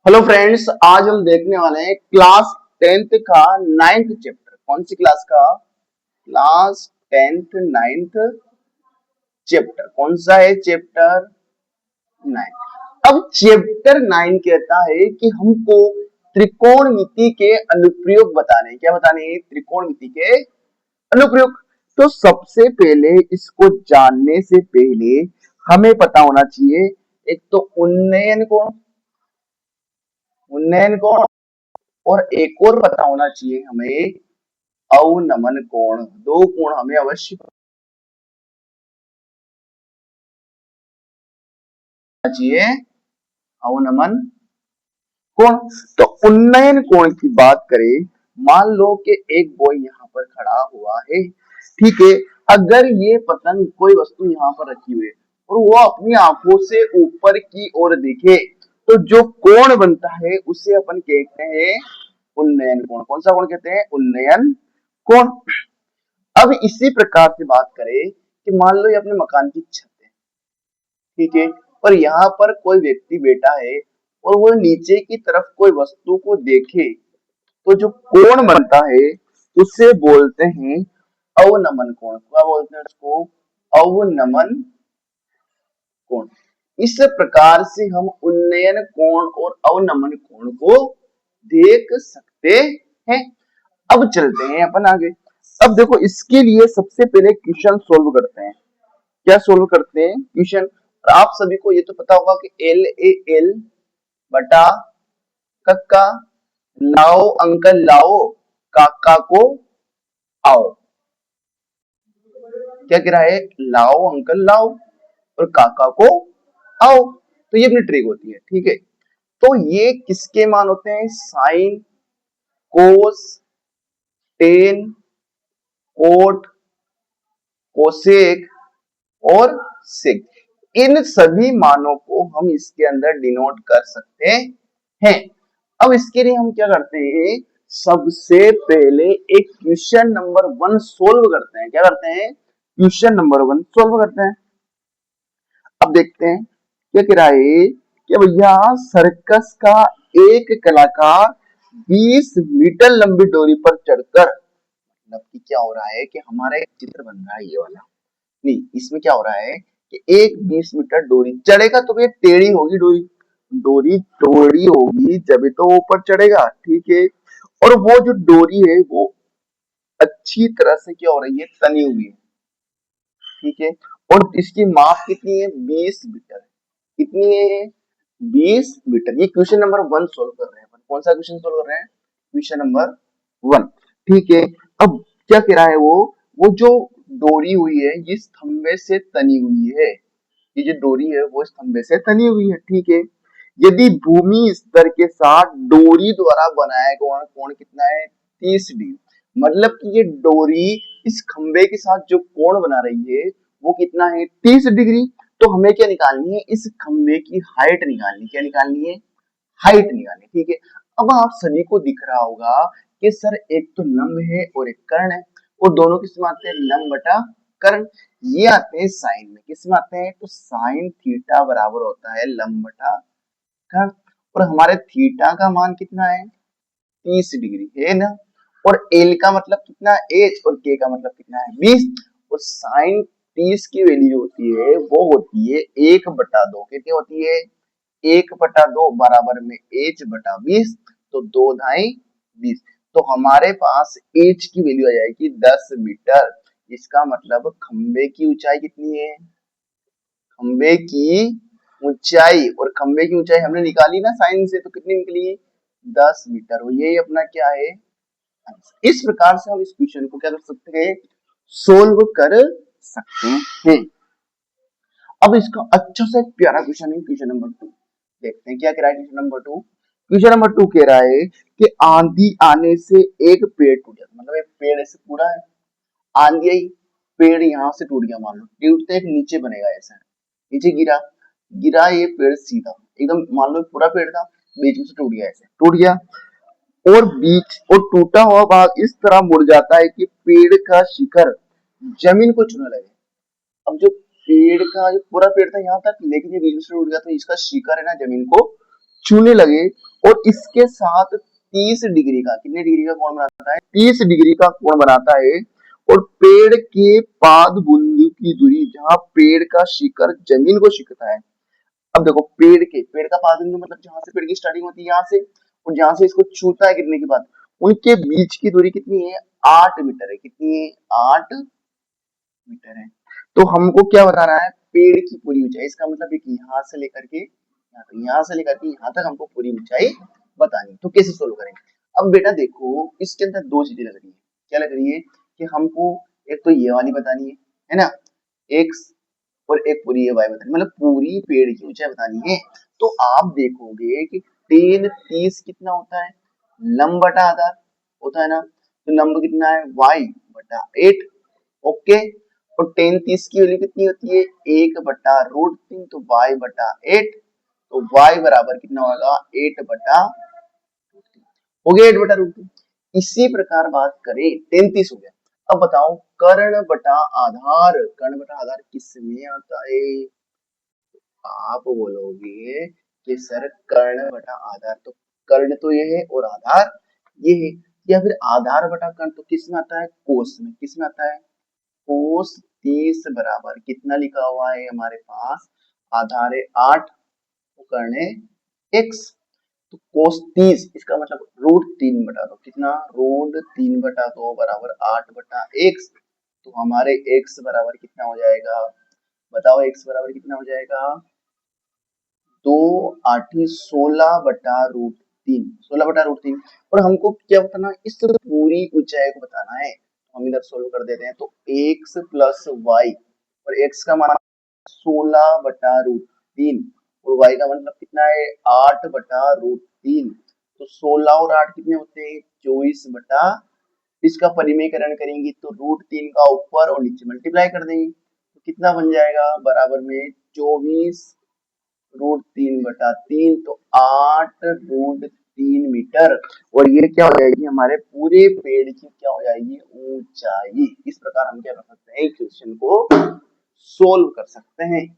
Hello friends, आज हम देखने वाले हैं क्लास टेंथ का नाइन्थ चैप्टर। कौन सी क्लास का? Class tenth ninth chapter. कौन सा है? चैप्टर 9। अब चैप्टर 9 कहता है कि हमको त्रिकोणमिति के अनुप्रयोग बताने हैं। क्या बताने हैं? त्रिकोणमिति के अनुप्रयोग। तो सबसे पहले इसको जानने से पहले हमें पता होना चाहिए, एक तो उन्नयन कोण, और एक और पता होना चाहिए हमें अवनमन कोण। दो कोण हमें अवश्य पता चाहिए, अवनमन कोण। तो उन्नयन कोण की बात करें, मान लो कि एक बॉय यहाँ पर खड़ा हुआ है, ठीक है। अगर ये पतंग कोई वस्तु यहाँ पर रखी हुई है और वो अपनी आंखों से ऊपर की ओर देखे, तो जो कोण बनता है उसे अपन कहते हैं उन्नयन कोण। कौन सा कोण कहते हैं? उन्नयन कोण। अब इसी प्रकार से बात करें कि मान लो ये अपने मकान की छत है, ठीक है, और यहाँ पर कोई व्यक्ति बैठा है और वो नीचे की तरफ कोई वस्तु को देखे, तो जो कोण बनता है उसे बोलते हैं अवनमन कोण। क्या बोलते हैं उसको? अवनमन कोण। इस प्रकार से हम उन्नयन कोण और अवनमन कोण को देख सकते हैं। अब चलते हैं अपन आगे। अब देखो, इसके लिए सबसे पहले क्वेश्चन सोल्व करते हैं। क्या सोल्व करते हैं? क्वेश्चन। आप सभी को ये तो पता होगा कि एल ए एल बटा कक्का, लाओ अंकल लाओ, काका को आओ। क्या कह रहा है? लाओ अंकल लाओ और काका को आओ। तो ये अपनी ट्रिक होती है, ठीक है। तो ये किसके मान होते हैं? साइन, कोस, टेन, कोट, कोसेक और सेक। इन सभी मानों को हम इसके अंदर डिनोट कर सकते हैं। अब इसके लिए हम क्या करते हैं? सबसे पहले एक क्वेश्चन नंबर 1 सोल्व करते हैं। क्या करते हैं? क्वेश्चन नंबर 1 सोल्व करते हैं। अब देखते हैं क्या कह रहा है कि भैया सर्कस का एक कलाकार 20 मीटर लंबी डोरी पर चढ़कर, मतलब कि क्या हो रहा है कि हमारा एक चित्र बन रहा है ये वाला। नहीं, इसमें क्या हो रहा है कि एक 20 मीटर डोरी चढ़ेगा तो ये टेढ़ी होगी डोरी, डोरी टेढ़ी होगी जब तो ऊपर चढ़ेगा, ठीक है। और वो जो डोरी है वो अच्छी तरह से क्या हो रही है? तनी हुई है, ठीक है। और इसकी माप कितनी है? 20 मीटर। कितनी है? 20 मीटर। ये क्वेश्चन नंबर 1 सोल्व कर रहे हैं अपन। कौन सा क्वेश्चन सोल्व कर रहे हैं? क्वेश्चन नंबर 1, ठीक है। अब क्या कह रहा है वो जो डोरी हुई है ये स्तंभे से तनी हुई है। ये जो डोरी है वो स्तंभे से तनी हुई है, ठीक है। यदि भूमि स्तर के साथ डोरी द्वारा बनाया गया कोण कितना है? 30 डिग्री। मतलब कि ये डोरी इस खंबे के साथ जो कोण बना रही है वो कितना है? 30 डिग्री। तो हमें क्या निकालनी है? इस खंबे की हाइट निकालनी। क्या निकालनी है? हाइट निकालनी, ठीक है। अब आप सभी को दिख रहा होगा कि सर एक तो लंब है और एक कर्ण है, और दोनों किस में आते हैं? लंब बटा कर्ण। ये आते हैं साइन में। किस में आते हैं? तो साइन थीटा बराबर होता है लंब बटा कर्ण। और हमारे थीटा का मान कितना है? 30 डिग्री है ना। और एल का मतलब कितना है? एच। और के का मतलब कितना है? 20। और साइन 30 की वैल्यू जो होती है वो होती है 1/2। कितनी होती है? 1/2 बराबर में एच बटा 20। तो 2 ढाई 20। तो हमारे पास एच की वैल्यू आ जाएगी 10 मीटर। इसका मतलब खंबे की ऊंचाई कितनी है? खंबे की ऊंचाई, और खंबे की ऊंचाई हमने निकाली ना साइन से, तो कितनी निकली? 10 मीटर। और ये अपना क्या है? इस प्रकार से हम इस क्वेश्चन को क्या कर सकते हैं? सोल्व कर सकते हैं। अब इसका अच्छा सा एक प्यारा क्वेश्चन है, क्वेश्चन नंबर 2। देखते हैं क्या कह रहा है क्वेश्चन नंबर 2। क्वेश्चन नंबर 2 कह रहा है कि आंधी आने से एक पेड़ टूट जाता, मतलब एक पेड़ ऐसे पूरा है, आंधी आई, पेड़ यहाँ से टूट गया, मान लो टूटते एक नीचे बनेगा ऐसा, नीचे गिरा, गिरा ये पेड़ सीधा एकदम, मान लो पूरा पेड़ था, बीच में से टूट गया, ऐसे टूट गया। और बीच और टूटा हुआ भाग इस तरह मुड़ जाता है कि पेड़ का शिखर जमीन को छूने लगे। अब जो पेड़ का जो पूरा पेड़ था यहाँ तक, लेकिन ये बीच में से टूट गया तो इसका शिखर है ना जमीन को छूने लगे। और इसके साथ 30 डिग्री का, कितने डिग्री का कोण बनाता है, 30 डिग्री का कोण बनाता है। और पेड़ के पाद बुंद की दूरी, जहां पेड़ का शिखर जमीन को छूता है। अब देखो पेड़ का पाद बिंदु मतलब जहां से पेड़ की स्टार्टिंग होती है यहाँ से, और जहां से इसको छूता है गिरने के बाद, उनके बीच की दूरी कितनी है, 8 मीटर है। कितनी है, 8 मीटर है। तो हमको क्या बता रहा है, पेड़ की पूरी ऊंचाई। इसका मतलब है कि यहाँ से लेकर के यहाँ से लेकर के यहाँ तक हमको पूरी ऊंचाई बतानी। तो कैसे सोल्व करेंगे। अब बेटा देखो इसके अंदर दो चीजें लग रही है। क्या लग रही है कि हमको एक तो ये वाली बतानी है ना, एक्स, और एक पूरी ये वाई बतानी, मतलब पूरी पेड़ की ऊंचाई बतानी है। तो आप देखोगे कि टेन 30 कितना होता है, लंब बटा आधार होता है ना। तो लंब कितना है, वाई बटा 8। ओके। और टेन 30 की वैल्यू कितनी होती है, 1/√3, तो y बटा 8। तो y बराबर कितना होगा, 8/√3 हो गया, 8/√3। इसी प्रकार बात करें, 33 हो गया। अब बताओ कर्ण बटा आधार, कर्ण बटा आधार किस में आता है। आप बोलोगे कि सर कर्ण बटा आधार, तो कर्ण तो ये है और आधार ये है, या फिर आधार बटा कर्ण तो किस में आता है, कोस में। किस में आता है, कोस 30 बराबर कितना लिखा हुआ है हमारे पास, आधार है 8, कर्ण है x। तो कोस 30 इसका मतलब √3/2, कितना, √3/2 बराबर 8/x। तो हमारे x बराबर कितना हो जाएगा, बताओ x बराबर कितना हो जाएगा, 2 8 16/√3, 16/√3। और हमको क्या बताना, इस पूरी ऊंचाई को बताना है। तो हम इधर सोल्व कर देते हैं। तो x प्लस वाई, और x का मान 16/√3, और y का मतलब कितना है, 8/√3। तो 16 और 8 कितने होते हैं, 24 इसका परिमेयकरण करेंगे तो √3 का ऊपर और नीचे मल्टीप्लाई कर देंगे। तो कितना बन जाएगा, बराबर में 24√3/3, तो 8√3 मीटर। और ये क्या हो जाएगी, हमारे पूरे पेड़ की क्या हो जाएगी, ऊंचाई। इस प्रकार हम क्या कर सकते हैं, क्वेश्चन को सोल्व कर सकते हैं।